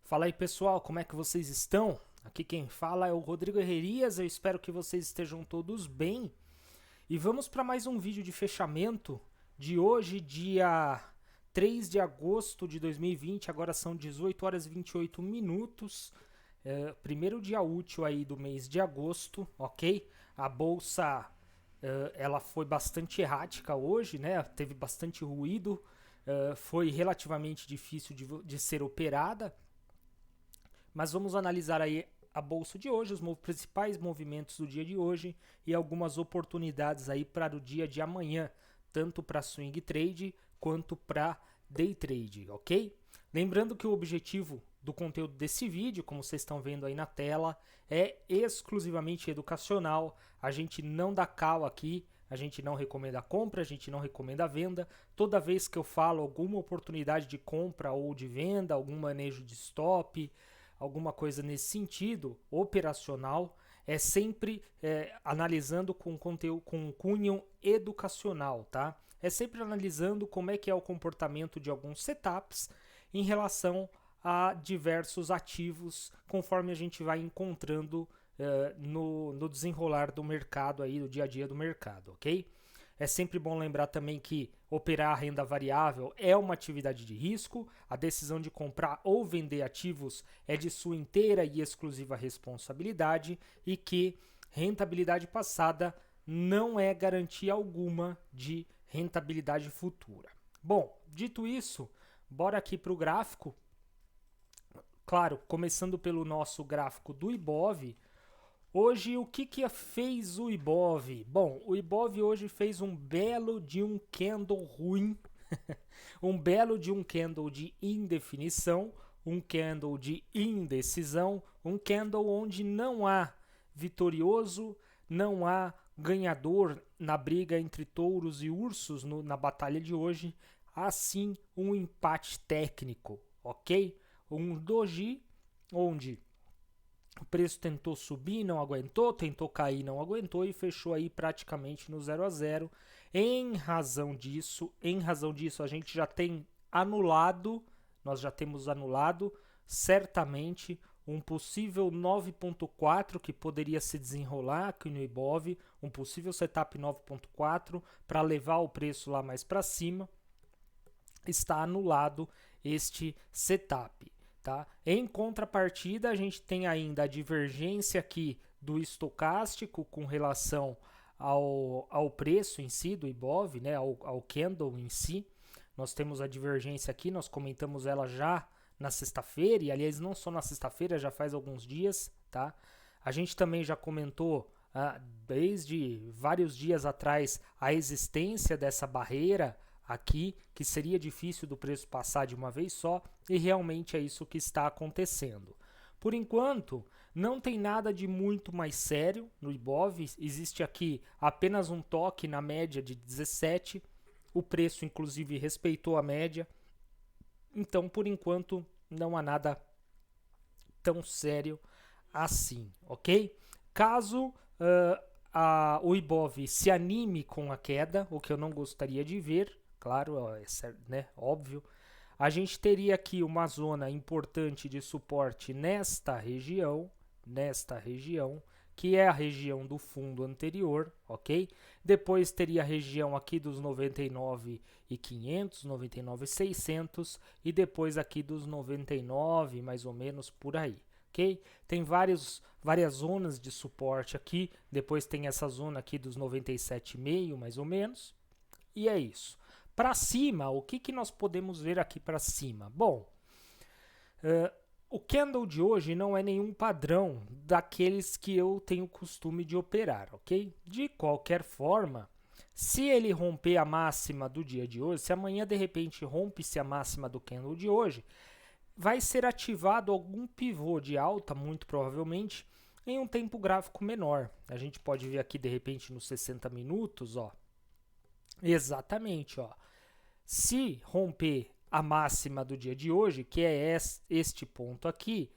Fala aí pessoal, como é que vocês estão? Aqui quem fala é o Rodrigo Herrerias, eu espero que vocês estejam todos bem. E vamos para mais um vídeo de fechamento de hoje, dia 3 de agosto de 2020, agora são 18 horas e 28 minutos, primeiro dia útil aí do mês de agosto, ok? A bolsa ela foi bastante errática hoje, né? Teve bastante ruído, foi relativamente difícil de ser operada. Mas vamos analisar aí a bolsa de hoje, os principais movimentos do dia de hoje e algumas oportunidades aí para o dia de amanhã, tanto para swing trade quanto para day trade, ok? Lembrando que o objetivo do conteúdo desse vídeo, como vocês estão vendo aí na tela, é exclusivamente educacional. A gente não dá call aqui, a gente não recomenda a compra, a gente não recomenda a venda. Toda vez que eu falo alguma oportunidade de compra ou de venda, algum manejo de stop, alguma coisa nesse sentido, operacional, é sempre analisando com conteúdo, com cunho educacional, tá? É sempre analisando como é que é o comportamento de alguns setups em relação a diversos ativos, conforme a gente vai encontrando no desenrolar do mercado aí, do dia a dia do mercado, ok? É sempre bom lembrar também que operar a renda variável é uma atividade de risco. A decisão de comprar ou vender ativos é de sua inteira e exclusiva responsabilidade e que rentabilidade passada não é garantia alguma de rentabilidade futura. Bom, dito isso, bora aqui para o gráfico. Claro, começando pelo nosso gráfico do Ibov. Hoje, o que fez o Ibov? Bom, o Ibov hoje fez um belo de um candle ruim, um belo de um candle de indefinição, um candle de indecisão, um candle onde não há vitorioso, não há ganhador na briga entre touros e ursos na batalha de hoje, há sim um empate técnico, ok? Um doji onde o preço tentou subir, não aguentou, tentou cair, não aguentou e fechou aí praticamente no 0 a 0. Em razão disso, a gente já tem anulado, nós já temos anulado certamente um possível 9.4 que poderia se desenrolar aqui no Ibov, um possível setup 9.4 para levar o preço lá mais para cima. Está anulado este setup. Tá? Em contrapartida, a gente tem ainda a divergência aqui do estocástico com relação ao preço em si do Ibov, né? ao candle em si. Nós temos a divergência aqui, nós comentamos ela já na sexta-feira, e aliás não só na sexta-feira, já faz alguns dias. Tá? A gente também já comentou desde vários dias atrás a existência dessa barreira aqui, que seria difícil do preço passar de uma vez só, e realmente é isso que está acontecendo. Por enquanto, não tem nada de muito mais sério no Ibov, existe aqui apenas um toque na média de 17, o preço inclusive respeitou a média, então por enquanto não há nada tão sério assim, ok? Caso o Ibov se anime com a queda, o que eu não gostaria de ver, claro, né, óbvio, a gente teria aqui uma zona importante de suporte nesta região, que é a região do fundo anterior, ok? Depois teria a região aqui dos 99.500, 99.600 e depois aqui dos 99, mais ou menos por aí. Okay? Tem várias zonas de suporte aqui, depois tem essa zona aqui dos 97,5 mais ou menos, e é isso. Para cima, o que nós podemos ver aqui para cima? Bom, o candle de hoje não é nenhum padrão daqueles que eu tenho costume de operar, ok? De qualquer forma, se ele romper a máxima do dia de hoje, se amanhã de repente rompe-se a máxima do candle de hoje, vai ser ativado algum pivô de alta, muito provavelmente, em um tempo gráfico menor. A gente pode ver aqui, de repente, nos 60 minutos, ó. Exatamente, ó. Se romper a máxima do dia de hoje, que é este ponto aqui,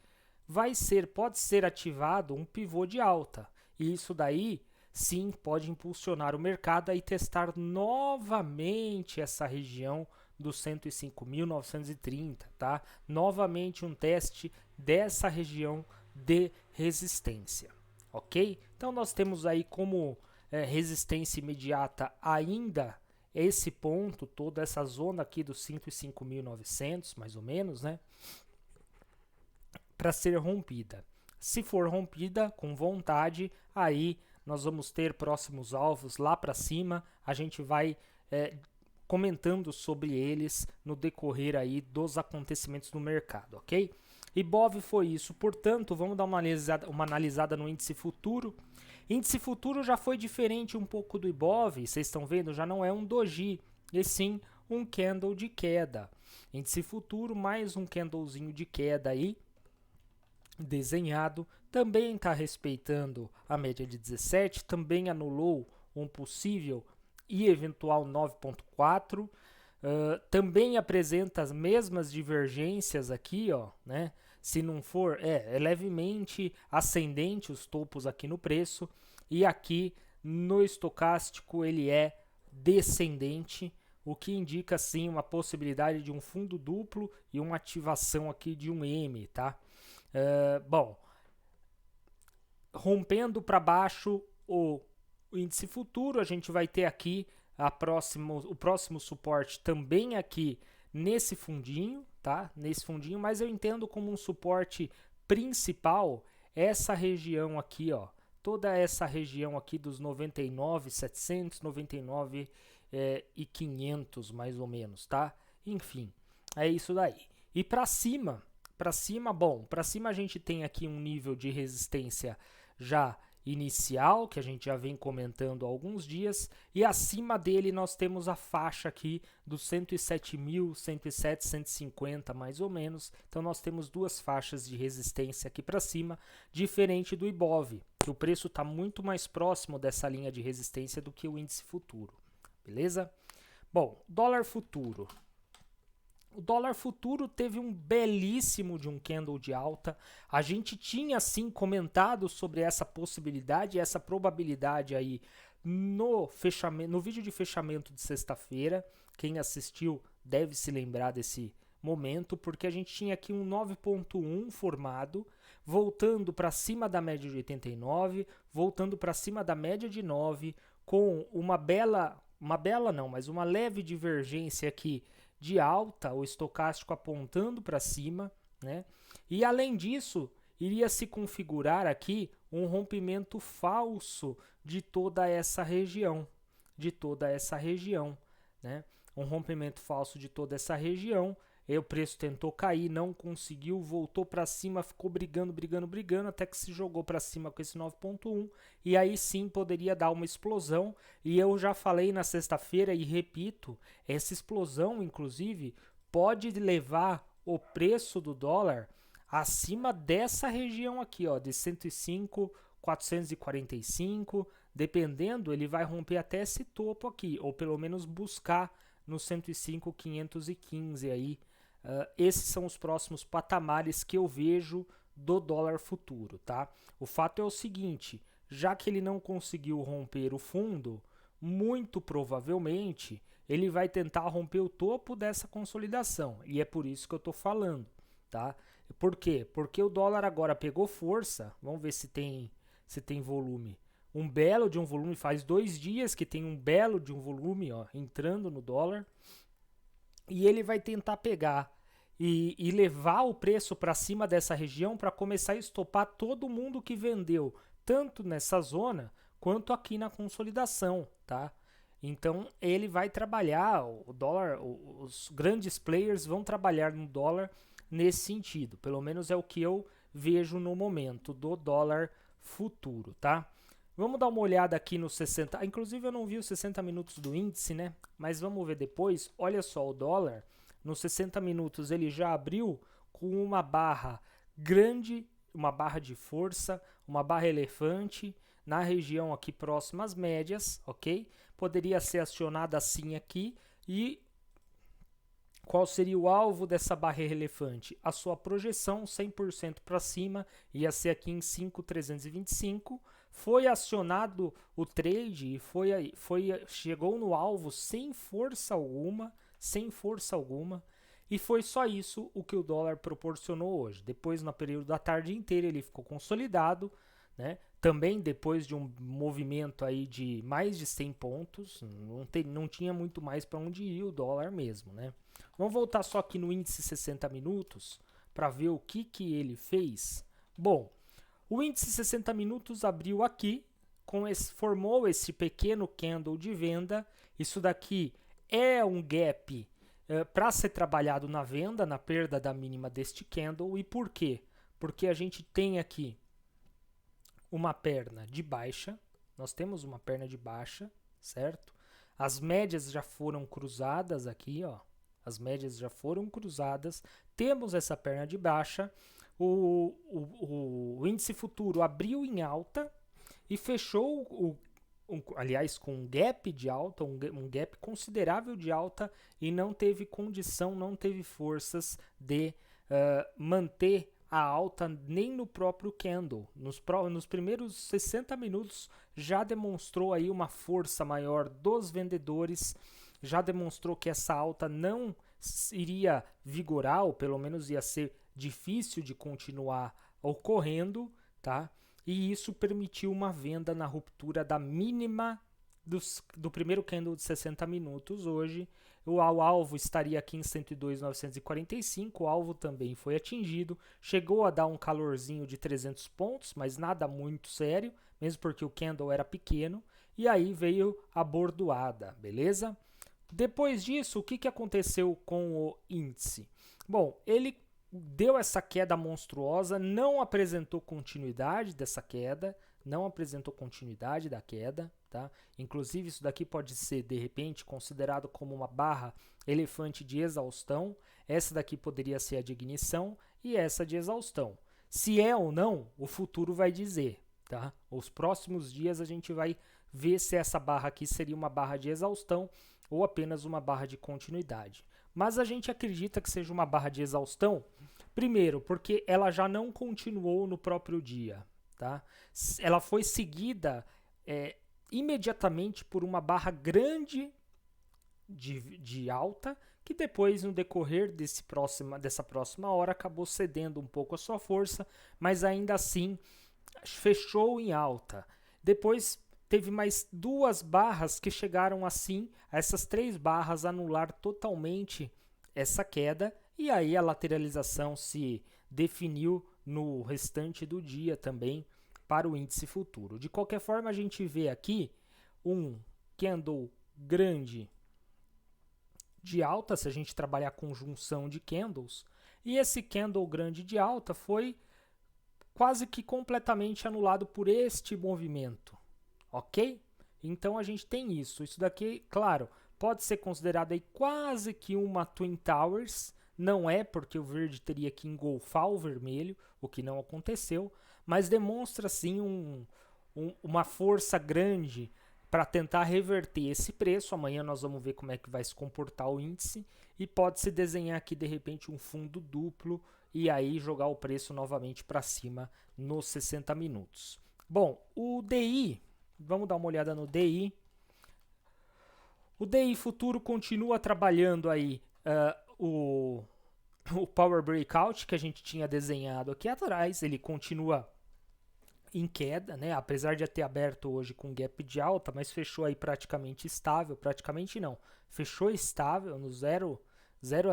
pode ser ativado um pivô de alta. E isso daí, sim, pode impulsionar o mercado a testar novamente essa região dos 105.930, tá? Novamente um teste dessa região de resistência, ok? Então nós temos aí como resistência imediata ainda esse ponto, toda essa zona aqui dos 105.900, mais ou menos, né? Para ser rompida. Se for rompida com vontade, aí nós vamos ter próximos alvos lá para cima, a gente vai comentando sobre eles no decorrer aí dos acontecimentos no mercado, ok? Ibov foi isso, portanto, vamos dar uma analisada no índice futuro. Índice futuro já foi diferente um pouco do Ibov, vocês estão vendo, já não é um doji, e sim um candle de queda. Índice futuro, mais um candlezinho de queda aí, desenhado, também está respeitando a média de 17, também anulou um possível e eventual 9.4, também apresenta as mesmas divergências aqui, ó, né? Se não for, é levemente ascendente os topos aqui no preço, e aqui no estocástico ele é descendente, o que indica sim uma possibilidade de um fundo duplo e uma ativação aqui de um M, tá? Bom, rompendo para baixo o índice futuro, a gente vai ter aqui o próximo suporte também aqui nesse fundinho, tá? Nesse fundinho, mas eu entendo como um suporte principal essa região aqui, ó. Toda essa região aqui dos 99.700, 99.500 mais ou menos, tá? Enfim, é isso daí. E para cima, bom, para cima a gente tem aqui um nível de resistência já inicial, que a gente já vem comentando há alguns dias, e acima dele nós temos a faixa aqui dos 107.000, 107, 150 mais ou menos. Então nós temos duas faixas de resistência aqui para cima, diferente do Ibov, que o preço está muito mais próximo dessa linha de resistência do que o índice futuro, beleza? Bom, dólar futuro. O dólar futuro teve um belíssimo de um candle de alta. A gente tinha sim comentado sobre essa possibilidade, essa probabilidade aí no vídeo de fechamento de sexta-feira. Quem assistiu deve se lembrar desse momento, porque a gente tinha aqui um 9.1 formado, voltando para cima da média de 89, voltando para cima da média de 9, com uma leve divergência aqui de alta, o estocástico apontando para cima, né? E além disso, iria se configurar aqui um rompimento falso de toda essa região, né? Um rompimento falso de toda essa região. E o preço tentou cair, não conseguiu, voltou para cima, ficou brigando, até que se jogou para cima com esse 9.1, e aí sim poderia dar uma explosão. E eu já falei na sexta-feira e repito, essa explosão, inclusive, pode levar o preço do dólar acima dessa região aqui, ó, de 105.445, dependendo, ele vai romper até esse topo aqui, ou pelo menos buscar no 105.515 aí. Esses são os próximos patamares que eu vejo do dólar futuro, tá? O fato é o seguinte, já que ele não conseguiu romper o fundo, muito provavelmente ele vai tentar romper o topo dessa consolidação, e é por isso que eu estou falando, tá? Por quê? Porque o dólar agora pegou força, vamos ver se tem volume. Um belo de um volume, faz 2 dias que tem um belo de um volume, ó, entrando no dólar, e ele vai tentar pegar e levar o preço para cima dessa região para começar a estopar todo mundo que vendeu, tanto nessa zona quanto aqui na consolidação, tá? Então ele vai trabalhar, o dólar, os grandes players vão trabalhar no dólar nesse sentido, pelo menos é o que eu vejo no momento do dólar futuro, tá? Vamos dar uma olhada aqui no 60, inclusive eu não vi os 60 minutos do índice, né? Mas vamos ver depois. Olha só, o dólar nos 60 minutos ele já abriu com uma barra grande, uma barra de força, uma barra elefante na região aqui próxima às médias, ok? Poderia ser acionada assim aqui. E qual seria o alvo dessa barra elefante? A sua projeção 100% para cima, ia ser aqui em 5.325. Foi acionado o trade e chegou no alvo sem força alguma, sem força alguma. E foi só isso o que o dólar proporcionou hoje. Depois, no período da tarde inteira, ele ficou consolidado, né? Também depois de um movimento aí de mais de 100 pontos, não tinha muito mais para onde ir o dólar mesmo, né? Vamos voltar só aqui no índice 60 minutos para ver o que ele fez. Bom, o índice 60 minutos abriu aqui, formou esse pequeno candle de venda. Isso daqui é um gap para ser trabalhado na venda, na perda da mínima deste candle. E por quê? Porque a gente tem aqui uma perna de baixa, nós temos uma perna de baixa, certo? As médias já foram cruzadas aqui, ó. As médias já foram cruzadas, temos essa perna de baixa, o índice futuro abriu em alta e fechou, aliás, com um gap de alta, um gap considerável de alta, e não teve condição, não teve forças de manter a alta nem no próprio candle. Nos primeiros 60 minutos já demonstrou aí uma força maior dos vendedores, já demonstrou que essa alta não iria vigorar, ou pelo menos ia ser difícil de continuar ocorrendo, tá? E isso permitiu uma venda na ruptura da mínima do primeiro candle de 60 minutos hoje. O alvo estaria aqui em 102.945, o alvo também foi atingido, chegou a dar um calorzinho de 300 pontos, mas nada muito sério, mesmo porque o candle era pequeno, e aí veio a bordoada, beleza? Depois disso, o que aconteceu com o índice? Bom, ele deu essa queda monstruosa, não apresentou continuidade dessa queda, não apresentou continuidade da queda, tá? Inclusive isso daqui pode ser de repente considerado como uma barra elefante de exaustão. Essa daqui poderia ser a de ignição e essa de exaustão. Se é ou não, o futuro vai dizer, tá? Os próximos dias a gente vai ver se essa barra aqui seria uma barra de exaustão ou apenas uma barra de continuidade. Mas a gente acredita que seja uma barra de exaustão, primeiro, porque ela já não continuou no próprio dia, tá? Ela foi seguida imediatamente por uma barra grande de alta, que depois, no decorrer dessa próxima hora, acabou cedendo um pouco a sua força, mas ainda assim fechou em alta. Depois teve mais duas barras que chegaram assim, essas três barras anular totalmente essa queda, e aí a lateralização se definiu no restante do dia também para o índice futuro. De qualquer forma, a gente vê aqui um candle grande de alta, se a gente trabalhar com junção de candles, e esse candle grande de alta foi quase que completamente anulado por este movimento, ok? Então a gente tem isso. Isso daqui, claro, pode ser considerado aí quase que uma Twin Towers. Não é, porque o verde teria que engolfar o vermelho, o que não aconteceu, mas demonstra sim uma força grande para tentar reverter esse preço. Amanhã nós vamos ver como é que vai se comportar o índice, e pode-se desenhar aqui de repente um fundo duplo e aí jogar o preço novamente para cima nos 60 minutos. Bom, o DI, vamos dar uma olhada no DI. O DI futuro continua trabalhando aí o Power Breakout que a gente tinha desenhado aqui atrás. Ele continua em queda, né? Apesar de ter aberto hoje com gap de alta, mas fechou aí praticamente estável, praticamente não, fechou estável no 0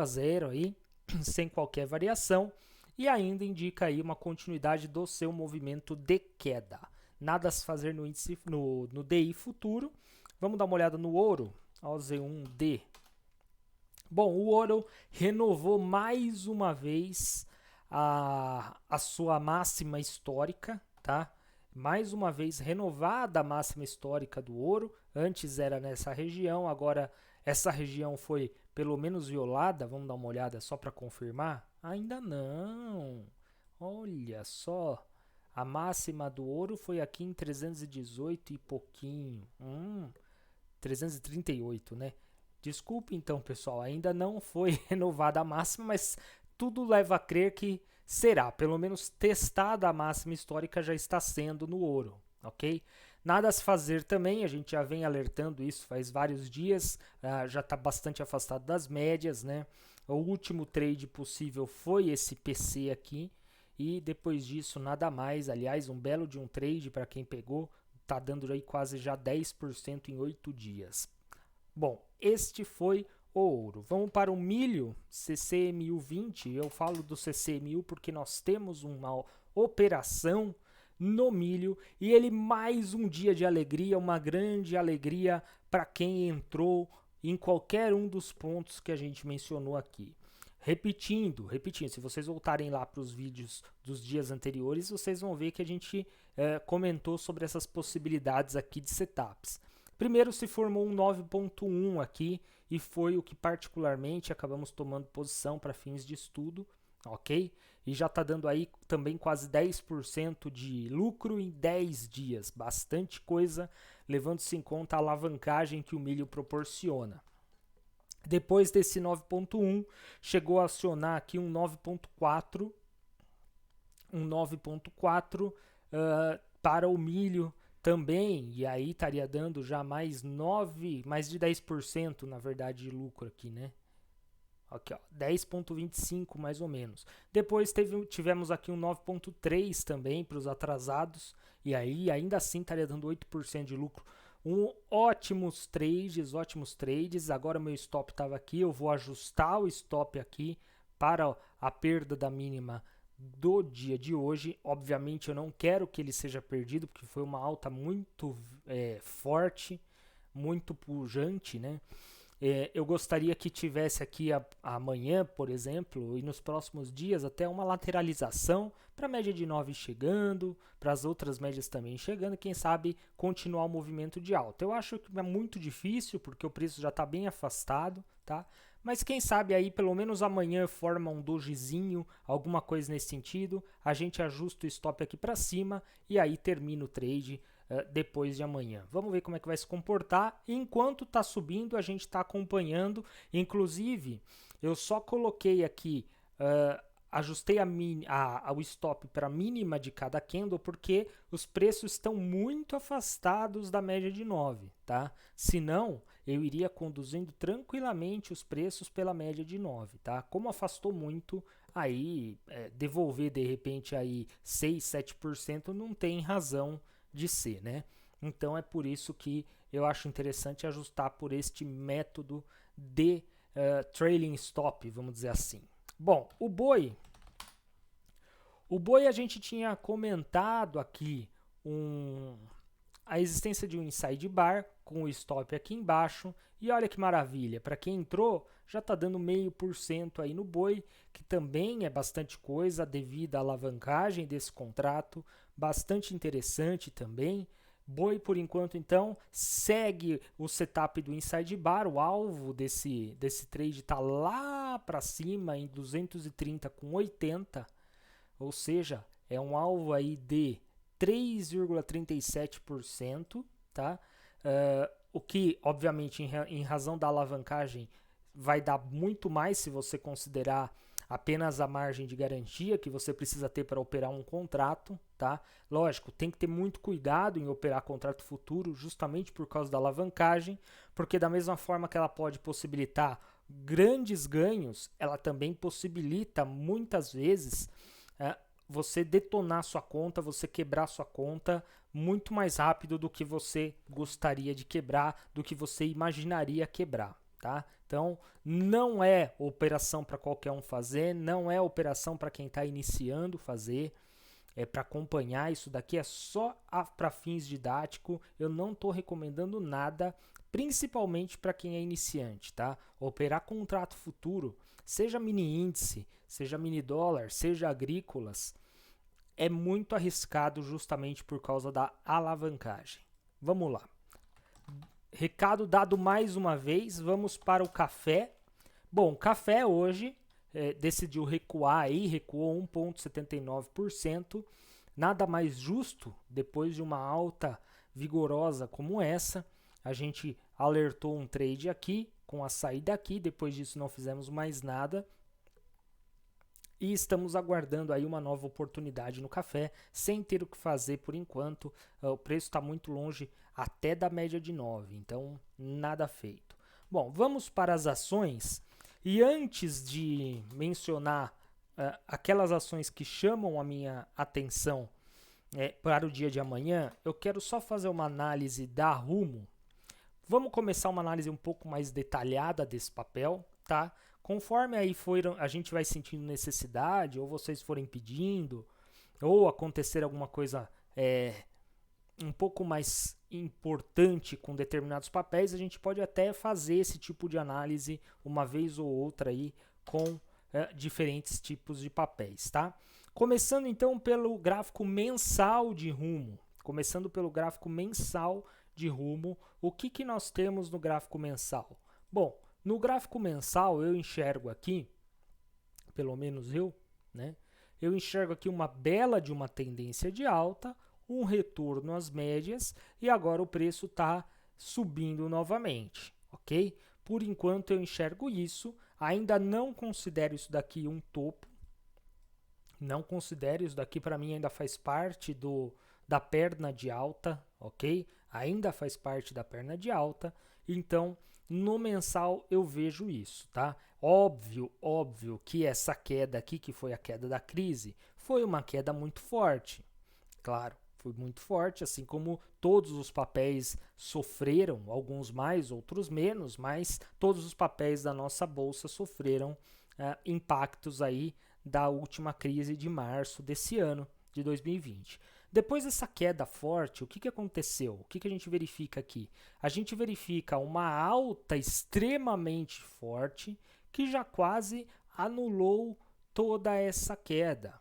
a 0 aí, sem qualquer variação, e ainda indica aí uma continuidade do seu movimento de queda. Nada a se fazer no índice, no DI futuro. Vamos dar uma olhada no ouro, ao Z1D. Bom, o ouro renovou mais uma vez a sua máxima histórica, tá? Mais uma vez renovada a máxima histórica do ouro. Antes era nessa região, agora essa região foi pelo menos violada. Vamos dar uma olhada só para confirmar? Ainda não. Olha só, a máxima do ouro foi aqui em 318 e pouquinho. 338, né? Desculpe então, pessoal, ainda não foi renovada a máxima, mas tudo leva a crer que será, pelo menos testada a máxima histórica já está sendo no ouro, ok? Nada a se fazer também, a gente já vem alertando isso faz vários dias, já está bastante afastado das médias, né? O último trade possível foi esse PC aqui, e depois disso nada mais. Aliás, um belo de um trade para quem pegou, tá dando aí quase já 10% em 8 dias. Bom, este foi o ouro. Vamos para o milho, CC1020. Eu falo do CC1000 porque nós temos uma operação no milho e ele mais um dia de alegria, uma grande alegria para quem entrou em qualquer um dos pontos que a gente mencionou aqui. Repetindo, se vocês voltarem lá para os vídeos dos dias anteriores, vocês vão ver que a gente comentou sobre essas possibilidades aqui de setups. Primeiro se formou um 9.1 aqui e foi o que particularmente acabamos tomando posição para fins de estudo, ok? E já está dando aí também quase 10% de lucro em 10 dias, bastante coisa, levando-se em conta a alavancagem que o milho proporciona. Depois desse 9.1, chegou a acionar aqui um 9.4, para o milho também, e aí estaria dando já mais de 10% na verdade de lucro aqui, né? Aqui, ó, 10.25 mais ou menos. Depois tivemos aqui um 9.3 também para os atrasados, e aí ainda assim estaria dando 8% de lucro. Ótimos trades. Agora meu stop estava aqui, eu vou ajustar o stop aqui para a perda da mínima do dia de hoje. Obviamente eu não quero que ele seja perdido, porque foi uma alta muito forte, muito pujante, né? Eu gostaria que tivesse aqui amanhã, por exemplo, e nos próximos dias até uma lateralização para a média de 9 chegando, para as outras médias também chegando, quem sabe continuar o movimento de alta. Eu acho que é muito difícil porque o preço já está bem afastado, tá? Mas quem sabe aí pelo menos amanhã forma um dojizinho, alguma coisa nesse sentido, a gente ajusta o stop aqui para cima e aí termina o trade depois de amanhã. Vamos ver como é que vai se comportar. Enquanto está subindo, a gente está acompanhando. Inclusive, eu só coloquei aqui, ajustei o stop para a mínima de cada candle, porque os preços estão muito afastados da média de 9, tá? Senão, eu iria conduzindo tranquilamente os preços pela média de 9, tá? Como afastou muito, aí devolver de repente aí 6, 7% não tem razão de ser, né? Então é por isso que eu acho interessante ajustar por este método de trailing stop, vamos dizer assim. Bom, o boi a gente tinha comentado aqui a existência de um inside bar com o stop aqui embaixo, e olha que maravilha, para quem entrou já está dando 0,5% aí no boi, que também é bastante coisa devido à alavancagem desse contrato, bastante interessante também. Boi, por enquanto, então, segue o setup do inside bar, o alvo desse trade está lá para cima em 230,80, ou seja, é um alvo aí de 3,37%, tá? O que, obviamente, em razão da alavancagem, vai dar muito mais se você considerar apenas a margem de garantia que você precisa ter para operar um contrato, tá? Lógico, tem que ter muito cuidado em operar contrato futuro, justamente por causa da alavancagem, porque da mesma forma que ela pode possibilitar grandes ganhos, ela também possibilita, muitas vezes, você detonar sua conta, você quebrar sua conta muito mais rápido do que você gostaria de quebrar, do que você imaginaria quebrar, tá? Então, não é operação para qualquer um fazer, não é operação para quem está iniciando fazer, é para acompanhar. Isso daqui é só para fins didáticos, eu não estou recomendando nada, principalmente para quem é iniciante, tá? Operar contrato futuro, seja mini índice, seja mini dólar, seja agrícolas, é muito arriscado justamente por causa da alavancagem. Vamos lá. Recado dado mais uma vez, vamos para o café. Bom, o café hoje decidiu recuar aí, recuou 1,79%. Nada mais justo, depois de uma alta vigorosa como essa. A gente alertou um trade aqui, com a saída aqui, depois disso não fizemos mais nada. e estamos aguardando aí uma nova oportunidade no café, sem ter o que fazer por enquanto. O preço está muito longe até da média de 9, então nada feito. Bom, vamos para as ações. E antes de mencionar aquelas ações que chamam a minha atenção para o dia de amanhã, eu quero só fazer uma análise da Rumo. Vamos começar uma análise um pouco mais detalhada desse papel, tá? Conforme aí a gente vai sentindo necessidade, ou vocês forem pedindo, ou acontecer alguma coisa um pouco mais importante com determinados papéis, a gente pode até fazer esse tipo de análise uma vez ou outra aí com diferentes tipos de papéis, tá? Começando então pelo gráfico mensal de Rumo. O que nós temos no gráfico mensal? Bom, no gráfico mensal eu enxergo aqui, pelo menos eu, né? Eu enxergo aqui uma bela de uma tendência de alta, um retorno às médias e agora o preço está subindo novamente, ok? Por enquanto eu enxergo isso, ainda não considero isso daqui um topo, não considero isso daqui, para mim ainda faz parte da perna de alta, ok? Ainda faz parte da perna de alta, então no mensal eu vejo isso, tá? Óbvio que essa queda aqui, que foi a queda da crise, foi uma queda muito forte, claro, foi muito forte, assim como todos os papéis sofreram, alguns mais, outros menos, mas todos os papéis da nossa bolsa sofreram impactos aí da última crise de março desse ano, de 2020. Depois dessa queda forte, o que aconteceu? O que a gente verifica aqui? A gente verifica uma alta extremamente forte que já quase anulou toda essa queda.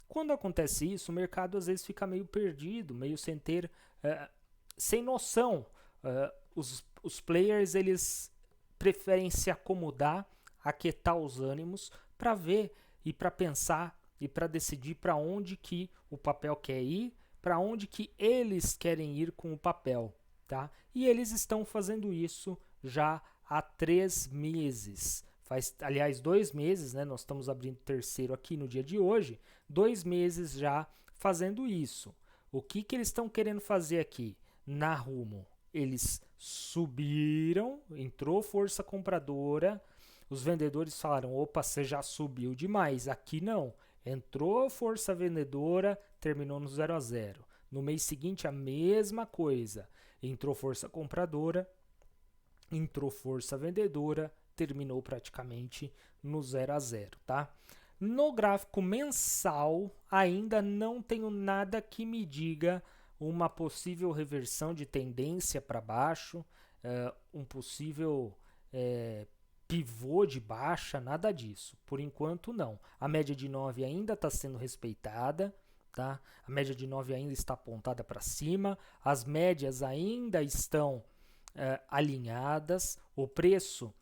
Quando acontece isso, o mercado às vezes fica meio perdido, meio sem noção. Os players eles preferem se acomodar, aquietar os ânimos para ver e para pensar e para decidir para onde que o papel quer ir, para onde que eles querem ir com o papel, tá? E eles estão fazendo isso já há 3 meses. Aliás, 2 meses, né? Nós estamos abrindo o terceiro aqui no dia de hoje, 2 meses já fazendo isso. O que eles estão querendo fazer aqui na Rumo? Eles subiram, entrou força compradora, os vendedores falaram, opa, você já subiu demais, aqui não. Entrou força vendedora, terminou no 0 a 0. No mês seguinte, a mesma coisa. Entrou força compradora, entrou força vendedora, terminou praticamente no 0 a 0, tá? No gráfico mensal, ainda não tenho nada que me diga uma possível reversão de tendência para baixo, um possível pivô de baixa, nada disso. Por enquanto, não. A média de 9 ainda está sendo respeitada, tá? A média de 9 ainda está apontada para cima, as médias ainda estão alinhadas, o preço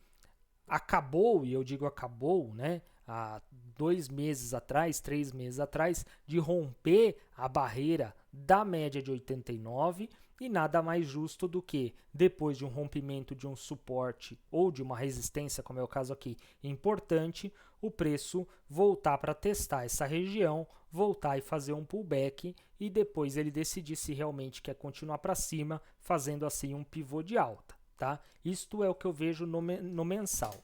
acabou, e eu digo acabou, né? Há 2 meses atrás, 3 meses atrás, de romper a barreira da média de 89 e nada mais justo do que, depois de um rompimento de um suporte ou de uma resistência, como é o caso aqui, importante, o preço voltar para testar essa região, voltar e fazer um pullback e depois ele decidir se realmente quer continuar para cima, fazendo assim um pivô de alta, tá? Isto é o que eu vejo no mensal.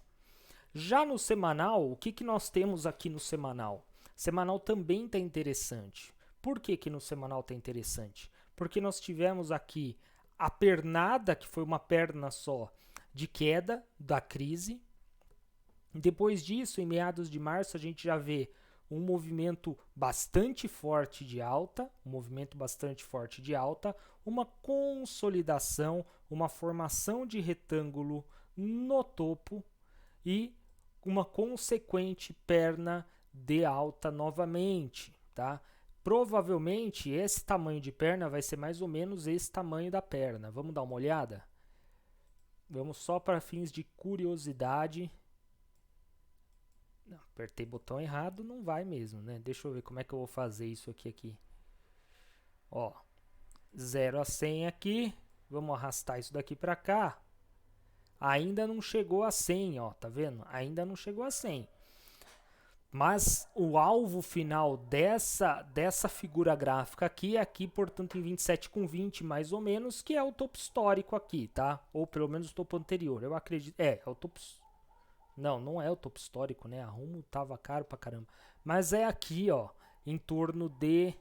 Já no semanal, o que nós temos aqui no semanal? Semanal também está interessante. Por que no semanal está interessante? Porque nós tivemos aqui a pernada, que foi uma perna só, de queda da crise. Depois disso, em meados de março, a gente já vê um movimento bastante forte de alta, uma consolidação, uma formação de retângulo no topo e uma consequente perna de alta novamente, tá? Provavelmente esse tamanho de perna vai ser mais ou menos esse tamanho da perna. Vamos dar uma olhada? Vamos só para fins de curiosidade. Não, apertei o botão errado, não vai mesmo, né? Deixa eu ver como é que eu vou fazer isso aqui. Ó, 0 a 100 aqui. Vamos arrastar isso daqui para cá. Ainda não chegou a 100, ó, tá vendo? Ainda não chegou a 100. Mas o alvo final dessa figura gráfica aqui, portanto, em 27,20 mais ou menos, que é o topo histórico aqui, tá? Ou pelo menos o topo anterior. Eu acredito. É o topo. Não, não é o topo histórico, né? A Rumo tava caro pra caramba. Mas é aqui, ó, em torno de.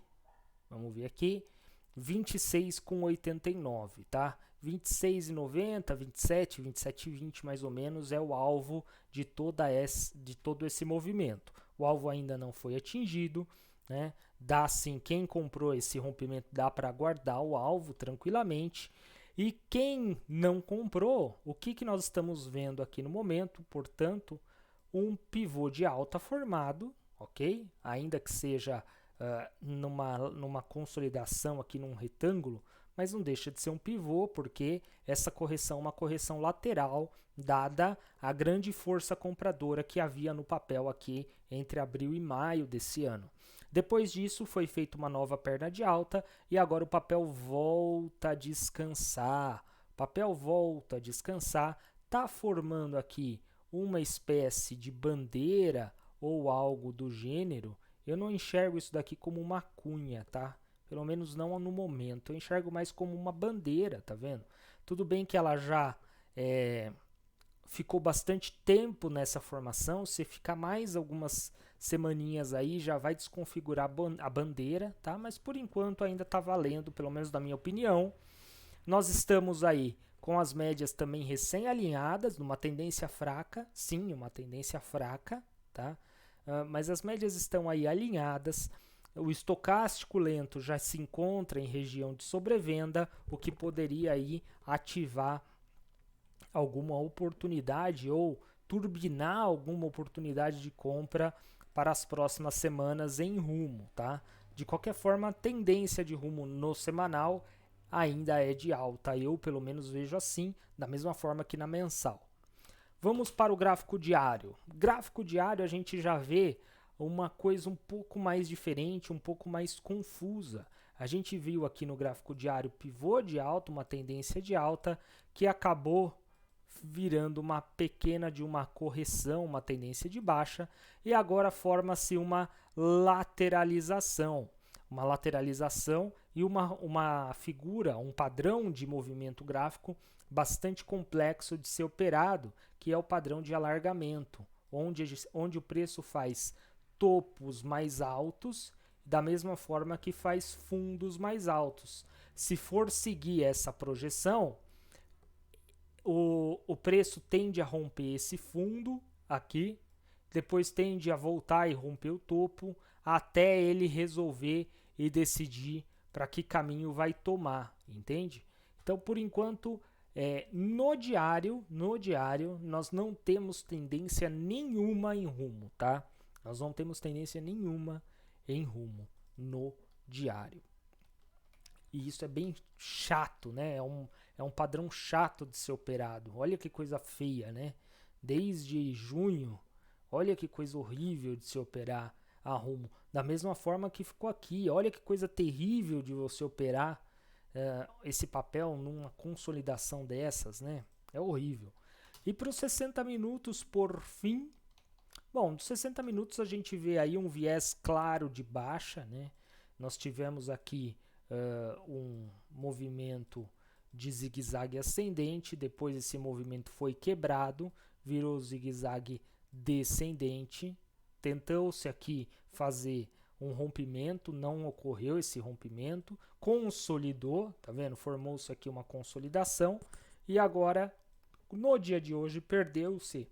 Vamos ver aqui. 26,89, tá? 26,90, 27, 27,20 mais ou menos é o alvo de todo esse movimento. O alvo ainda não foi atingido, né? Dá sim, quem comprou esse rompimento dá para guardar o alvo tranquilamente. E quem não comprou, o que nós estamos vendo aqui no momento, portanto, um pivô de alta formado, ok? Ainda que seja numa consolidação aqui num retângulo, mas não deixa de ser um pivô, porque essa correção é uma correção lateral, dada a grande força compradora que havia no papel aqui entre abril e maio desse ano. Depois disso, foi feita uma nova perna de alta e agora o papel volta a descansar. O papel volta a descansar, está formando aqui uma espécie de bandeira ou algo do gênero. Eu não enxergo isso daqui como uma cunha, tá? Pelo menos não no momento. Eu enxergo mais como uma bandeira, tá vendo? Tudo bem que ela já ficou bastante tempo nessa formação. Se ficar mais algumas semaninhas aí, já vai desconfigurar a bandeira, tá? Mas por enquanto ainda está valendo, pelo menos na minha opinião. Nós estamos aí com as médias também recém-alinhadas, numa tendência fraca, sim, uma tendência fraca, tá? Mas as médias estão aí alinhadas. O estocástico lento já se encontra em região de sobrevenda, o que poderia aí ativar alguma oportunidade ou turbinar alguma oportunidade de compra para as próximas semanas em rumo, tá? De qualquer forma, a tendência de rumo no semanal ainda é de alta, eu pelo menos vejo assim, da mesma forma que na mensal. Vamos para o gráfico diário. Gráfico diário a gente já vê uma coisa um pouco mais diferente, um pouco mais confusa. A gente viu aqui no gráfico diário pivô de alta, uma tendência de alta, que acabou virando uma pequena de uma correção, uma tendência de baixa, e agora forma-se uma lateralização. Uma lateralização e uma figura, um padrão de movimento gráfico bastante complexo de ser operado, que é o padrão de alargamento, onde o preço faz topos mais altos, da mesma forma que faz fundos mais altos. Se for seguir essa projeção, o preço tende a romper esse fundo aqui, depois tende a voltar e romper o topo, até ele resolver e decidir para que caminho vai tomar, entende? Então, por enquanto, no diário, nós não temos tendência nenhuma em rumo, tá? Nós não temos tendência nenhuma em rumo no diário. E isso é bem chato, né? É um padrão chato de ser operado. Olha que coisa feia, né? Desde junho, olha que coisa horrível de se operar a rumo. Da mesma forma que ficou aqui, olha que coisa terrível de você operar esse papel numa consolidação dessas, né? É horrível. E para os 60 minutos, por fim, bom, dos 60 minutos a gente vê aí um viés claro de baixa, né? Nós tivemos aqui um movimento de zigue-zague ascendente, depois esse movimento foi quebrado, virou zigue-zague descendente, tentou-se aqui fazer um rompimento, não ocorreu esse rompimento, consolidou, tá vendo? Formou-se aqui uma consolidação e agora, no dia de hoje, perdeu-se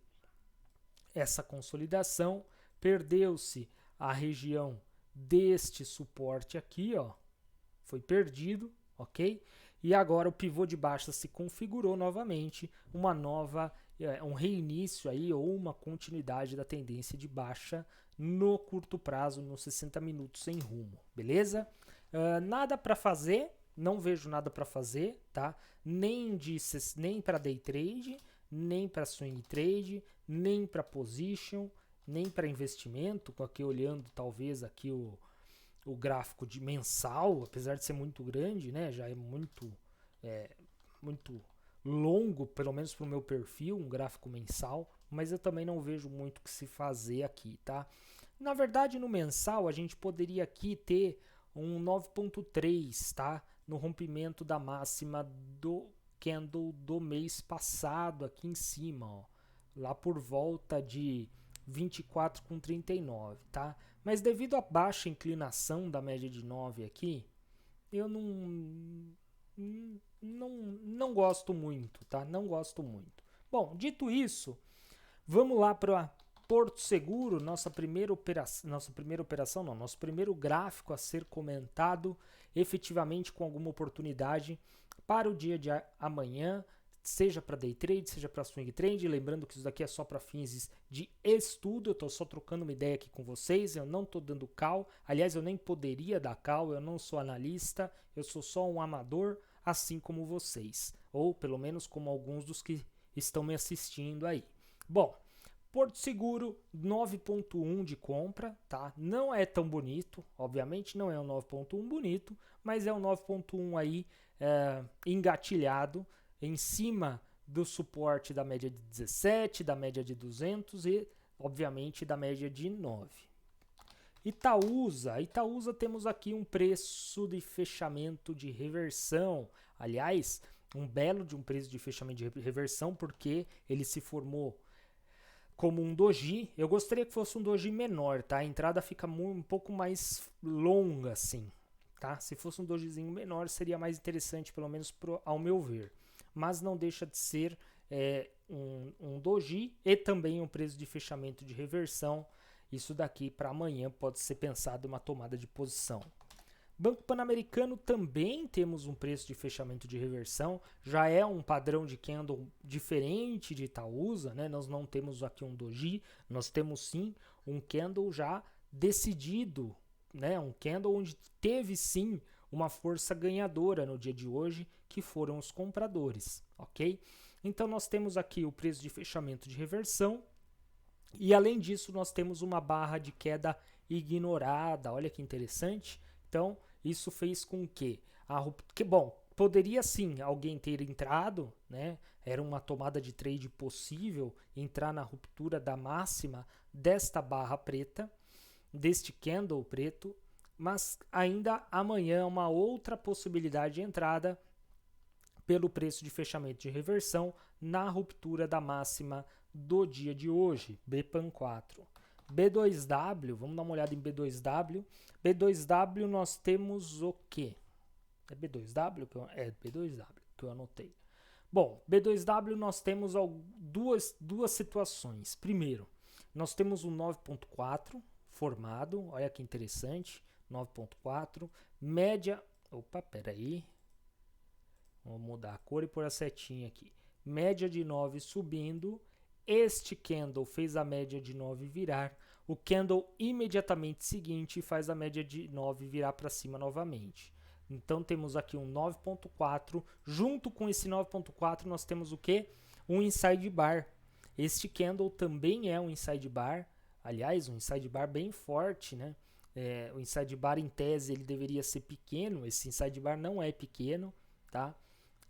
essa consolidação, perdeu-se a região deste suporte aqui, ó, foi perdido, ok? E agora o pivô de baixa se configurou novamente, um reinício aí ou uma continuidade da tendência de baixa no curto prazo, nos 60 minutos em rumo, beleza? Nada para fazer, não vejo nada para fazer, tá? Nem para day trade, nem para swing trade, nem para position, nem para investimento, aqui olhando talvez aqui o gráfico de mensal, apesar de ser muito grande, né, já é muito longo, pelo menos para o meu perfil, um gráfico mensal, mas eu também não vejo muito o que se fazer aqui, tá? Na verdade, no mensal, a gente poderia aqui ter um 9.3, tá? No rompimento da máxima do candle do mês passado, aqui em cima, ó. Lá por volta de 24,39, tá? Mas devido à baixa inclinação da média de 9 aqui, eu não gosto muito, tá? Não gosto muito. Bom, dito isso, vamos lá para Porto Seguro, nossa primeira operação, não, nosso primeiro gráfico a ser comentado efetivamente com alguma oportunidade para o dia de amanhã, seja para day trade, seja para swing trade. Lembrando que isso daqui é só para fins de estudo, eu estou só trocando uma ideia aqui com vocês, eu não estou dando call, aliás, eu nem poderia dar call, eu não sou analista, eu sou só um amador, assim como vocês, ou pelo menos como alguns dos que estão me assistindo aí. Bom, Porto Seguro 9.1 de compra, tá? Não é tão bonito, obviamente não é um 9.1 bonito, mas é um 9.1 aí engatilhado em cima do suporte da média de 17, da média de 200 e obviamente da média de 9. Itaúsa temos aqui um preço de fechamento de reversão, aliás, um belo de um preço de fechamento de reversão porque ele se formou como um doji. Eu gostaria que fosse um doji menor, tá? A entrada fica um pouco mais longa assim, tá? Se fosse um dojizinho menor seria mais interessante, pelo menos ao meu ver. Mas não deixa de ser um doji e também um preço de fechamento de reversão. Isso daqui para amanhã pode ser pensado uma tomada de posição. Banco Pan-Americano também temos um preço de fechamento de reversão, já é um padrão de candle diferente de Itaúsa, né? Nós não temos aqui um doji, nós temos sim um candle já decidido, né? Um candle onde teve sim uma força ganhadora no dia de hoje, que foram os compradores, ok? Então nós temos aqui o preço de fechamento de reversão e além disso nós temos uma barra de queda ignorada, olha que interessante. Então, isso fez com que bom, poderia sim alguém ter entrado, né? Era uma tomada de trade possível entrar na ruptura da máxima desta barra preta, deste candle preto, mas ainda amanhã uma outra possibilidade de entrada pelo preço de fechamento de reversão na ruptura da máxima do dia de hoje, BPAN4. B2W, vamos dar uma olhada em B2W. B2W nós temos o quê? É B2W? É B2W que eu anotei. Bom, B2W nós temos duas situações. Primeiro, nós temos um 9.4 formado, olha que interessante, 9.4, média, opa, peraí, vamos mudar a cor e pôr a setinha aqui. Média de 9 subindo. Este candle fez a média de 9 virar. O candle imediatamente seguinte faz a média de 9 virar para cima novamente. Então temos aqui um 9.4. Junto com esse 9.4 nós temos o que? Um inside bar. Este candle também é um inside bar. Aliás, um inside bar bem forte, né? O inside bar em tese ele deveria ser pequeno. Esse inside bar não é pequeno, tá?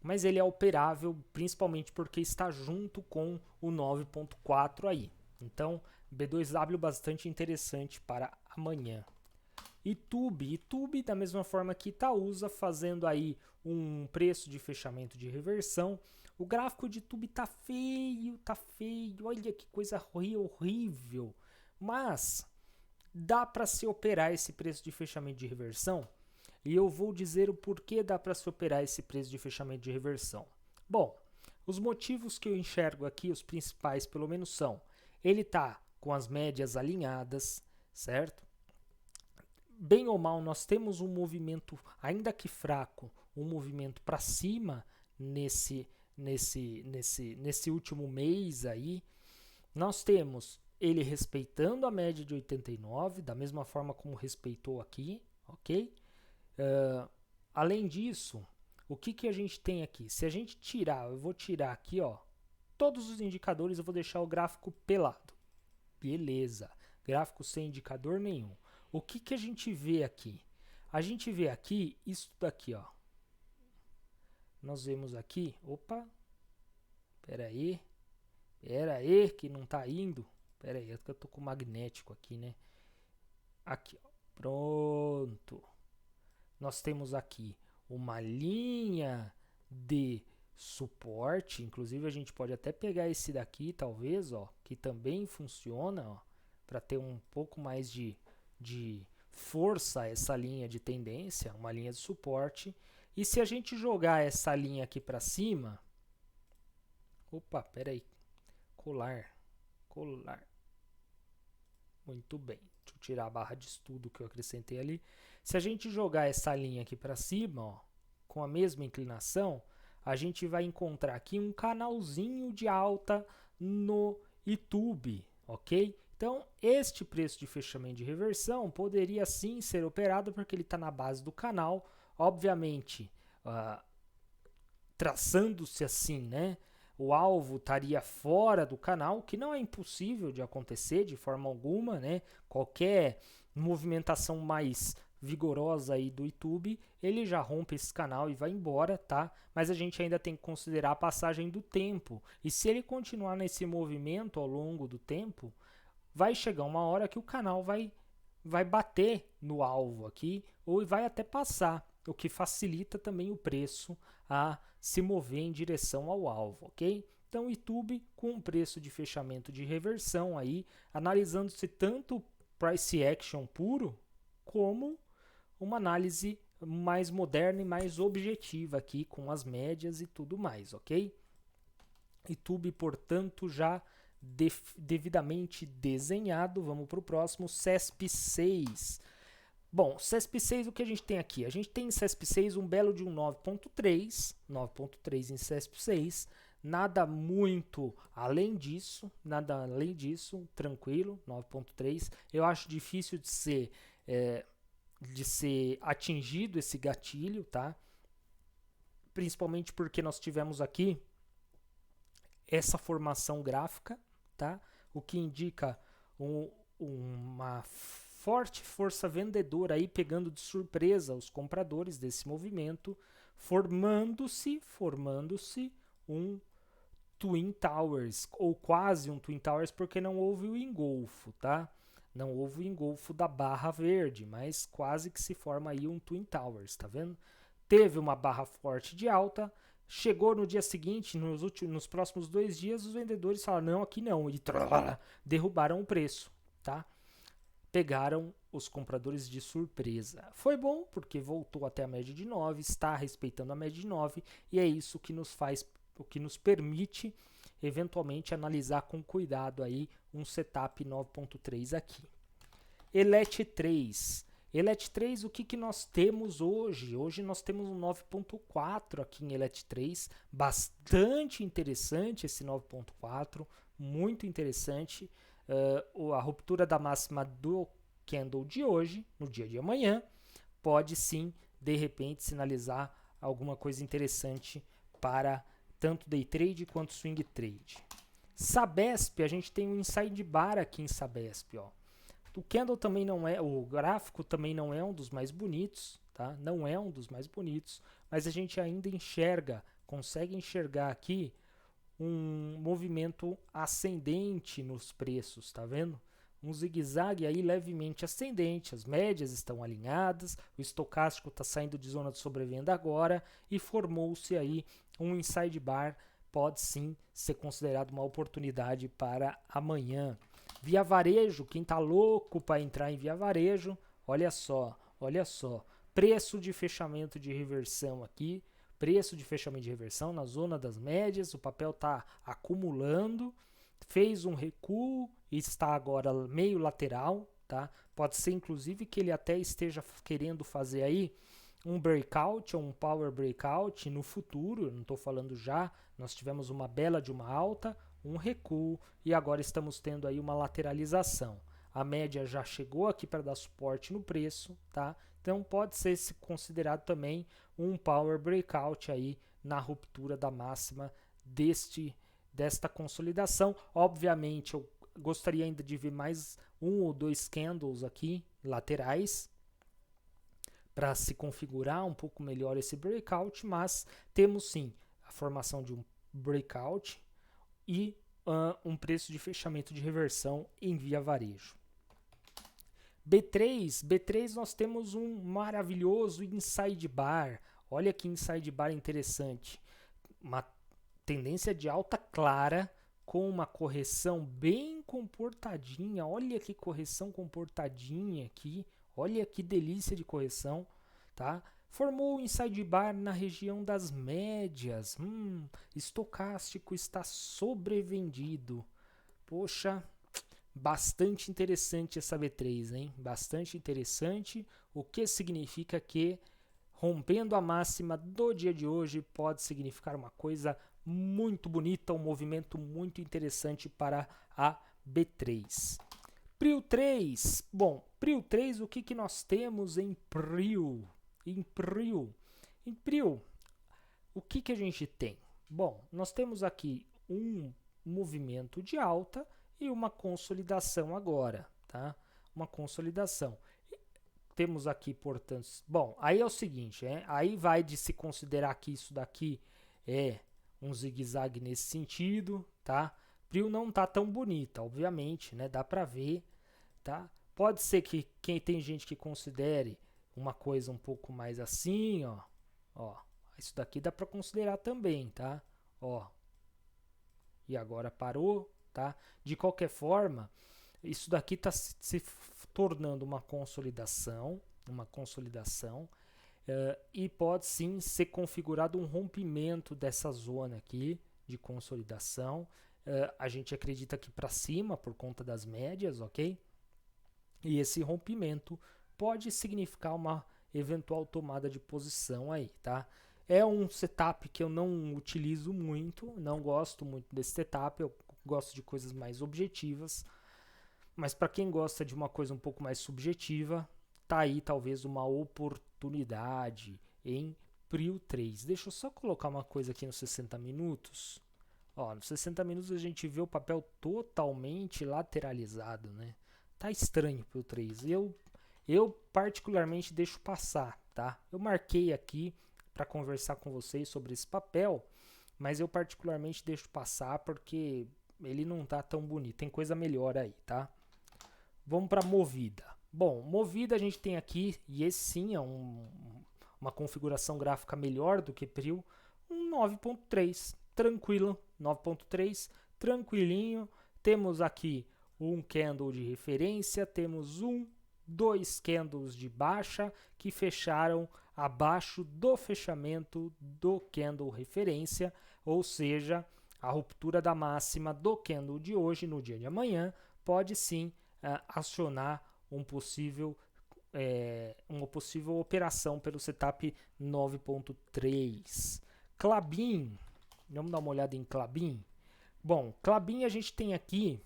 Mas ele é operável principalmente porque está junto com o 9.4 aí. Então, B2W bastante interessante para amanhã. Itube da mesma forma que Itaúsa, fazendo aí um preço de fechamento de reversão. O gráfico de Itube tá feio, olha que coisa horrível. Mas dá para se operar esse preço de fechamento de reversão. E eu vou dizer o porquê dá para se operar esse preço de fechamento de reversão. Bom, os motivos que eu enxergo aqui, os principais pelo menos são, ele está com as médias alinhadas, certo? Bem ou mal, nós temos um movimento, ainda que fraco, um movimento para cima nesse último mês aí. Nós temos ele respeitando a média de 89, da mesma forma como respeitou aqui, ok? Além disso, o que a gente tem aqui? Se a gente tirar, eu vou tirar aqui, ó, todos os indicadores, eu vou deixar o gráfico pelado. Beleza, gráfico sem indicador nenhum. O que a gente vê aqui? A gente vê aqui isso daqui, ó. Nós vemos aqui, opa, pera aí, que não tá indo. Pera aí, é que eu tô com o magnético aqui, né? Aqui, ó. Pronto. Nós temos aqui uma linha de suporte, inclusive a gente pode até pegar esse daqui, talvez, ó, que também funciona, para ter um pouco mais de força essa linha de tendência, uma linha de suporte. E se a gente jogar essa linha aqui para cima, opa, peraí, colar, muito bem, deixa eu tirar a barra de estudo que eu acrescentei ali. Se a gente jogar essa linha aqui para cima, ó, com a mesma inclinação, a gente vai encontrar aqui um canalzinho de alta no YouTube, ok? Então, este preço de fechamento de reversão poderia sim ser operado porque ele está na base do canal, obviamente, traçando-se assim, né? O alvo estaria fora do canal, que não é impossível de acontecer de forma alguma, né? Qualquer movimentação mais vigorosa aí do YouTube, ele já rompe esse canal e vai embora, tá? Mas a gente ainda tem que considerar a passagem do tempo. E se ele continuar nesse movimento ao longo do tempo, vai chegar uma hora que o canal vai bater no alvo aqui, ou vai até passar, o que facilita também o preço a se mover em direção ao alvo, ok? Então, YouTube com um preço de fechamento de reversão aí, analisando-se tanto price action puro, como uma análise mais moderna e mais objetiva aqui, com as médias e tudo mais, ok? YouTube, portanto, já devidamente desenhado. Vamos para o próximo, CESP6. Bom, CESP6, o que a gente tem aqui? A gente tem em CESP6 um belo de um 9.3 em CESP6, nada muito além disso, tranquilo, 9.3. Eu acho difícil de ser atingido esse gatilho, tá? Principalmente porque nós tivemos aqui essa formação gráfica, tá? O que indica uma forte força vendedora aí pegando de surpresa os compradores desse movimento, formando-se um Twin Towers, ou quase um Twin Towers, porque não houve o engolfo, tá? Não houve o engolfo da barra verde, mas quase que se forma aí um Twin Towers, tá vendo? Teve uma barra forte de alta, chegou no dia seguinte, nos próximos 2 dias, os vendedores falaram, não, aqui não, e derrubaram o preço, tá? Pegaram os compradores de surpresa. Foi bom, porque voltou até a média de 9, está respeitando a média de 9, e é isso que nos permite, eventualmente, analisar com cuidado aí um setup 9.3 aqui. ELET3. ELET3, o que nós temos hoje? Hoje nós temos um 9.4 aqui em ELET3, bastante interessante esse 9.4, muito interessante. A ruptura da máxima do candle de hoje, no dia de amanhã, pode sim, de repente, sinalizar alguma coisa interessante para tanto day trade quanto swing trade. Sabesp, a gente tem um inside bar aqui em Sabesp, ó. O candle também não é, o gráfico também não é um dos mais bonitos, tá? Não é um dos mais bonitos, mas a gente ainda consegue enxergar aqui um movimento ascendente nos preços, tá vendo? Um zigue-zague aí levemente ascendente, as médias estão alinhadas, o estocástico está saindo de zona de sobrevenda agora e formou-se aí um inside bar, pode sim ser considerado uma oportunidade para amanhã. Via varejo, quem tá louco para entrar em via varejo, olha só, preço de fechamento de reversão aqui, preço de fechamento de reversão na zona das médias, o papel está acumulando, fez um recuo e está agora meio lateral, tá? Pode ser inclusive que ele até esteja querendo fazer aí um breakout ou um power breakout no futuro, não estou falando já, nós tivemos uma bela de uma alta, um recuo e agora estamos tendo aí uma lateralização. A média já chegou aqui para dar suporte no preço, tá? Então pode ser considerado também um power breakout aí na ruptura da máxima desta consolidação. Obviamente eu gostaria ainda de ver mais 1 ou 2 candles aqui laterais para se configurar um pouco melhor esse breakout, mas temos sim a formação de um breakout e um preço de fechamento de reversão em via varejo. B3 nós temos um maravilhoso inside bar. Olha que inside bar interessante. Uma tendência de alta clara com uma correção bem comportadinha. Olha que correção comportadinha aqui. Olha que delícia de correção, tá? Formou o inside bar na região das médias. Estocástico está sobrevendido. Poxa, bastante interessante essa B3, hein? Bastante interessante, o que significa que rompendo a máxima do dia de hoje pode significar uma coisa muito bonita, um movimento muito interessante para a B3. Prio 3, bom, Prio 3, o que nós temos em Prio? Em Prio, o que a gente tem? Bom, nós temos aqui um movimento de alta e uma consolidação agora, tá? Uma consolidação. Temos aqui, portanto, bom, aí é o seguinte, aí vai de se considerar que isso daqui é um zigue-zague nesse sentido, tá? Prio não tá tão bonita, obviamente, né? Dá para ver, tá? Pode ser que tem gente que considere uma coisa um pouco mais assim, ó, isso daqui dá para considerar também, tá? Ó, e agora parou, tá? De qualquer forma, isso daqui está se tornando uma consolidação, e pode sim ser configurado um rompimento dessa zona aqui de consolidação. A gente acredita que para cima por conta das médias, ok? E esse rompimento pode significar uma eventual tomada de posição aí, tá? É um setup que eu não utilizo muito, não gosto muito desse setup, eu gosto de coisas mais objetivas, mas para quem gosta de uma coisa um pouco mais subjetiva, tá aí talvez uma oportunidade em Prio 3. Deixa eu só colocar uma coisa aqui nos 60 minutos. Ó, nos 60 minutos a gente vê o papel totalmente lateralizado, né? Tá estranho Prio 3. Eu particularmente deixo passar, tá? Eu marquei aqui para conversar com vocês sobre esse papel, mas eu particularmente deixo passar porque ele não tá tão bonito. Tem coisa melhor aí, tá? Vamos para Movida. Bom, Movida a gente tem aqui, e esse sim é uma configuração gráfica melhor do que Prio, um 9.3, tranquilo, 9.3, tranquilinho. Temos aqui um candle de referência, temos dois candles de baixa que fecharam abaixo do fechamento do candle referência, ou seja, a ruptura da máxima do candle de hoje no dia de amanhã pode sim acionar uma possível operação pelo setup 9.3. Klabin, vamos dar uma olhada em Klabin. Bom, Klabin a gente tem aqui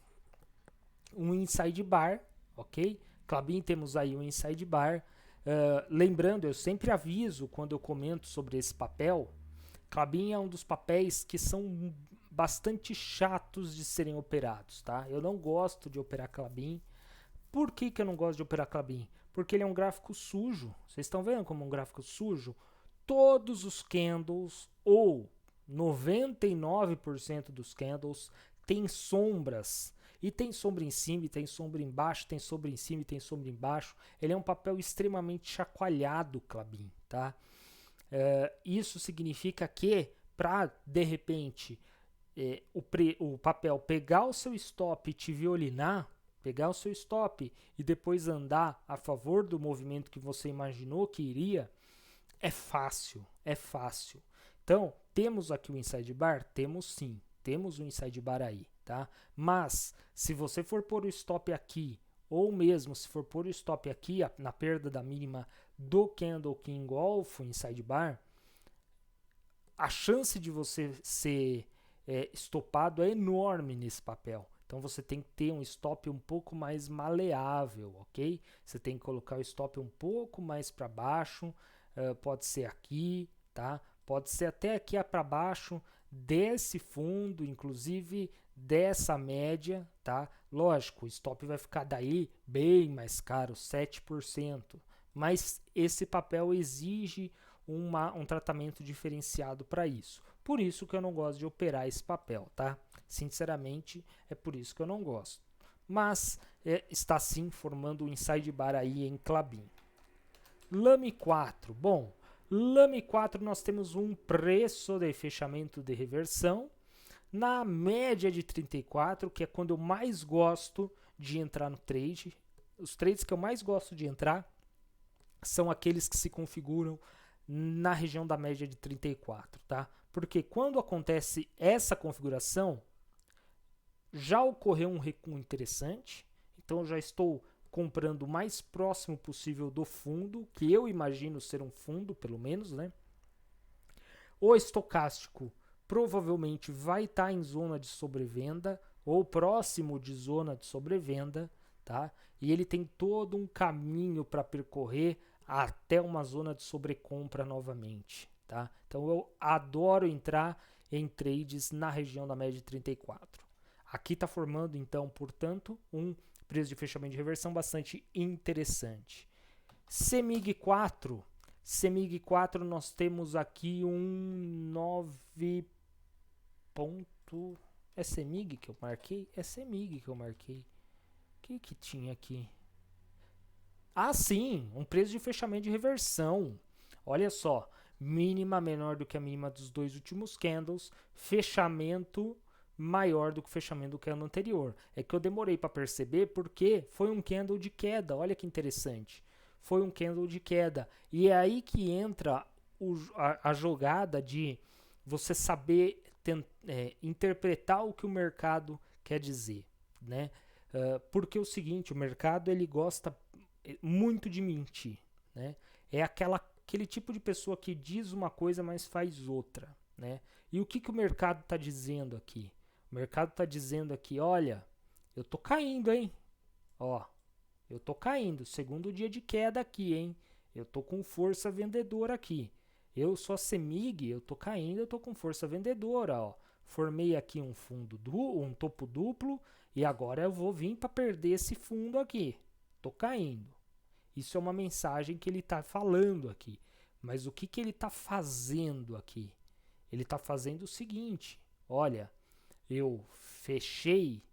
um inside bar, ok? Klabin temos aí um inside bar. Lembrando, eu sempre aviso quando eu comento sobre esse papel, Klabin é um dos papéis que são bastante chatos de serem operados, tá? Eu não gosto de operar Klabin. Por que eu não gosto de operar Klabin? Porque ele é um gráfico sujo. Vocês estão vendo como um gráfico sujo? Todos os candles, ou 99% dos candles, tem sombras. E tem sombra em cima, e tem sombra embaixo, tem sombra em cima, e tem sombra embaixo. Ele é um papel extremamente chacoalhado, Klabin, tá? Isso significa que, para, de repente, o papel pegar o seu stop e te violinar, pegar o seu stop e depois andar a favor do movimento que você imaginou que iria, é fácil, é fácil. Então, temos aqui o inside bar? Temos sim, temos o inside bar aí, tá? Mas, se você for pôr o stop aqui, ou mesmo se for pôr o stop aqui, na perda da mínima do candle que engolfa o inside bar, a chance de você ser estopado é enorme nesse papel. Então você tem que ter um stop um pouco mais maleável, ok? Você tem que colocar o stop um pouco mais para baixo, pode ser aqui, tá? Pode ser até aqui para baixo desse fundo, inclusive dessa média, tá? Lógico, o stop vai ficar daí bem mais caro, 7%, mas esse papel exige um tratamento diferenciado para isso. Por isso que eu não gosto de operar esse papel, tá? Sinceramente, é por isso que eu não gosto. mas está sim formando um inside bar aí em Klabin. Lame 4, bom, Lame 4 nós temos um preço de fechamento de reversão na média de 34, que é quando eu mais gosto de entrar no trade. Os trades que eu mais gosto de entrar são aqueles que se configuram na região da média de 34, tá? Porque quando acontece essa configuração, já ocorreu um recuo interessante, então eu já estou comprando o mais próximo possível do fundo, que eu imagino ser um fundo, pelo menos, né? O estocástico provavelmente vai estar em zona de sobrevenda ou próximo de zona de sobrevenda, tá? E ele tem todo um caminho para percorrer até uma zona de sobrecompra novamente, tá? Então eu adoro entrar em trades na região da média de 34. Aqui está formando então, portanto, um preço de fechamento de reversão bastante interessante. CEMIG 4, CEMIG 4 nós temos aqui um 9 ponto... É CEMIG que eu marquei? É CEMIG que eu marquei. O que tinha aqui? Ah, sim, um preço de fechamento de reversão. Olha só, mínima menor do que a mínima dos dois últimos candles, fechamento maior do que o fechamento do candle anterior. É que eu demorei para perceber porque foi um candle de queda. Olha que interessante. Foi um candle de queda. E é aí que entra a jogada de você saber interpretar o que o mercado quer dizer, né? Porque é o seguinte, o mercado ele gosta muito de mentir, né? É aquele tipo de pessoa que diz uma coisa, mas faz outra, né? E o que o mercado está dizendo aqui? O mercado está dizendo aqui, olha, eu tô caindo, hein? Ó, eu tô caindo, segundo dia de queda aqui, hein? Eu tô com força vendedora aqui. Eu sou a CEMIG, eu tô caindo, eu tô com força vendedora, ó. Formei aqui um um topo duplo e agora eu vou vir para perder esse fundo aqui. Tô caindo. Isso é uma mensagem que ele está falando aqui. Mas o que ele está fazendo aqui? Ele está fazendo o seguinte, olha, eu fechei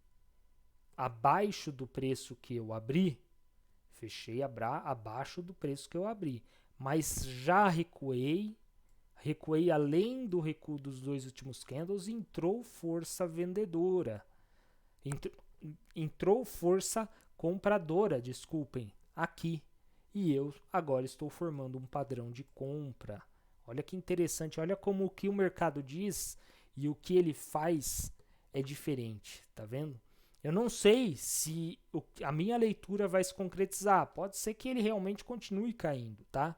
abaixo do preço que eu abri, fechei abaixo do preço que eu abri, mas já recuei além do recuo dos dois últimos candles, entrou força vendedora, entrou força compradora, desculpem, aqui. E eu agora estou formando um padrão de compra. Olha que interessante, olha como o que o mercado diz e o que ele faz é diferente, tá vendo? Eu não sei se a minha leitura vai se concretizar. Pode ser que ele realmente continue caindo, tá?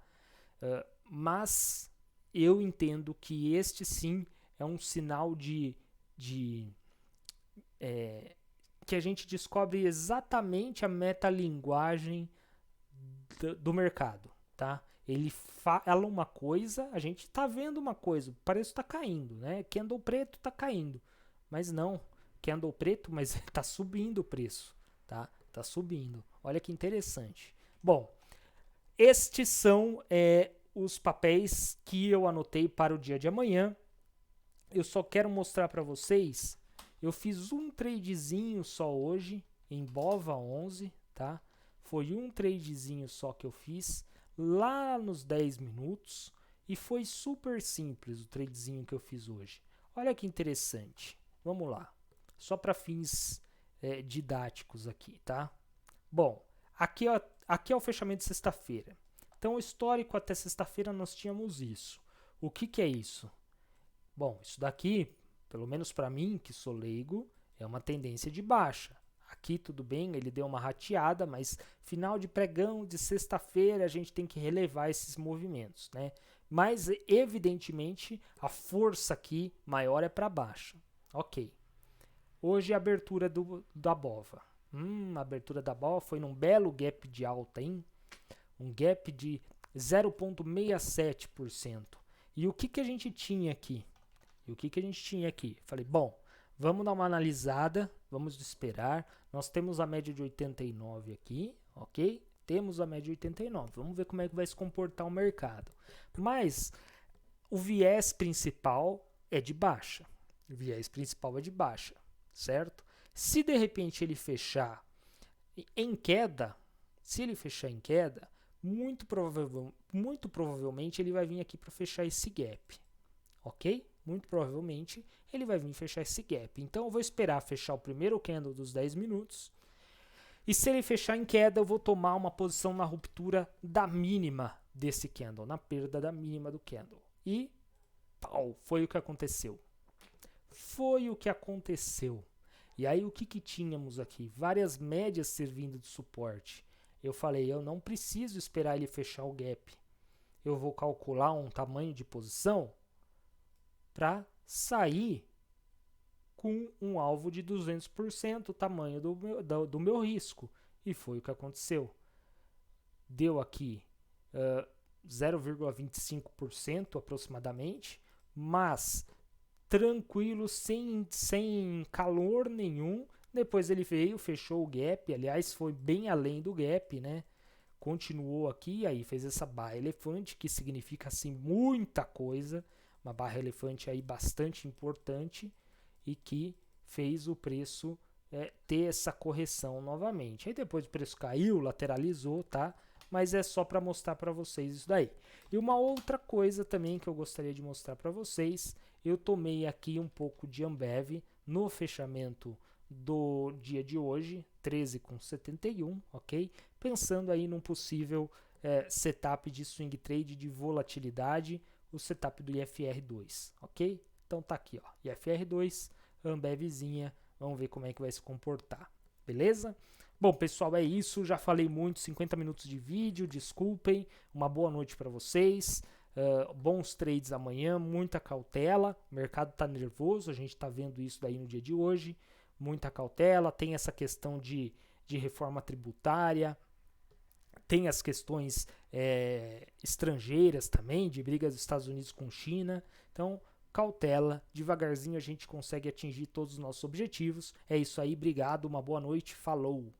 Mas eu entendo que este sim é um sinal que a gente descobre exatamente a metalinguagem do mercado, tá? Ele fala uma coisa, a gente tá vendo uma coisa, o preço tá caindo, né? Candle preto tá caindo, mas não, candle preto, mas tá subindo o preço, tá? Tá subindo. Olha que interessante. Bom, estes são os papéis que eu anotei para o dia de amanhã. Eu só quero mostrar para vocês, eu fiz um tradezinho só hoje em BOVA 11, tá? Foi um tradezinho só que eu fiz lá nos 10 minutos e foi super simples o tradezinho que eu fiz hoje. Olha que interessante. Vamos lá. Só para fins didáticos aqui, tá? Bom, aqui é o fechamento de sexta-feira. Então, o histórico até sexta-feira nós tínhamos isso. O que é isso? Bom, isso daqui, pelo menos para mim, que sou leigo, é uma tendência de baixa. Aqui tudo bem, ele deu uma rateada, mas final de pregão de sexta-feira a gente tem que relevar esses movimentos, né? Mas evidentemente a força aqui maior é para baixo. Ok. Hoje a abertura da BOVA. A abertura da BOVA foi num belo gap de alta, hein? Um gap de 0,67%. E o que a gente tinha aqui? Falei, bom, vamos dar uma analisada, vamos esperar. Nós temos a média de 89 aqui, ok? Temos a média de 89. Vamos ver como é que vai se comportar o mercado. Mas o viés principal é de baixa. Certo? Se de repente ele fechar em queda, se ele fechar em queda, muito provavelmente ele vai vir aqui para fechar esse gap, ok? Muito provavelmente ele vai vir fechar esse gap. Então eu vou esperar fechar o primeiro candle dos 10 minutos. E se ele fechar em queda, eu vou tomar uma posição na ruptura da mínima desse candle, na perda da mínima do candle. E pau, foi o que aconteceu. Foi o que aconteceu. E aí o que tínhamos aqui? Várias médias servindo de suporte. Eu falei, eu não preciso esperar ele fechar o gap. Eu vou calcular um tamanho de posição para sair com um alvo de 200% o tamanho do meu risco. E foi o que aconteceu. Deu aqui 0,25% aproximadamente, mas tranquilo, sem calor nenhum. Depois ele veio, fechou o gap, aliás, foi bem além do gap, né? Continuou aqui, aí fez essa barra elefante, que significa assim muita coisa, uma barra elefante aí bastante importante e que fez o preço ter essa correção novamente. Aí depois o preço caiu, lateralizou, tá? Mas é só para mostrar para vocês isso daí. E uma outra coisa também que eu gostaria de mostrar para vocês, eu tomei aqui um pouco de Ambev no fechamento do dia de hoje, 13,71, ok? Pensando aí num possível setup de swing trade de volatilidade, o setup do IFR2, ok? Então tá aqui, ó, IFR2, Ambevzinha, vamos ver como é que vai se comportar, beleza? Bom, pessoal, é isso, já falei muito, 50 minutos de vídeo, desculpem, uma boa noite para vocês, bons trades amanhã, muita cautela, o mercado tá nervoso, a gente tá vendo isso daí no dia de hoje, muita cautela, tem essa questão de reforma tributária, tem as questões estrangeiras também, de brigas dos Estados Unidos com China, então cautela, devagarzinho a gente consegue atingir todos os nossos objetivos. É isso aí, obrigado, uma boa noite, falou!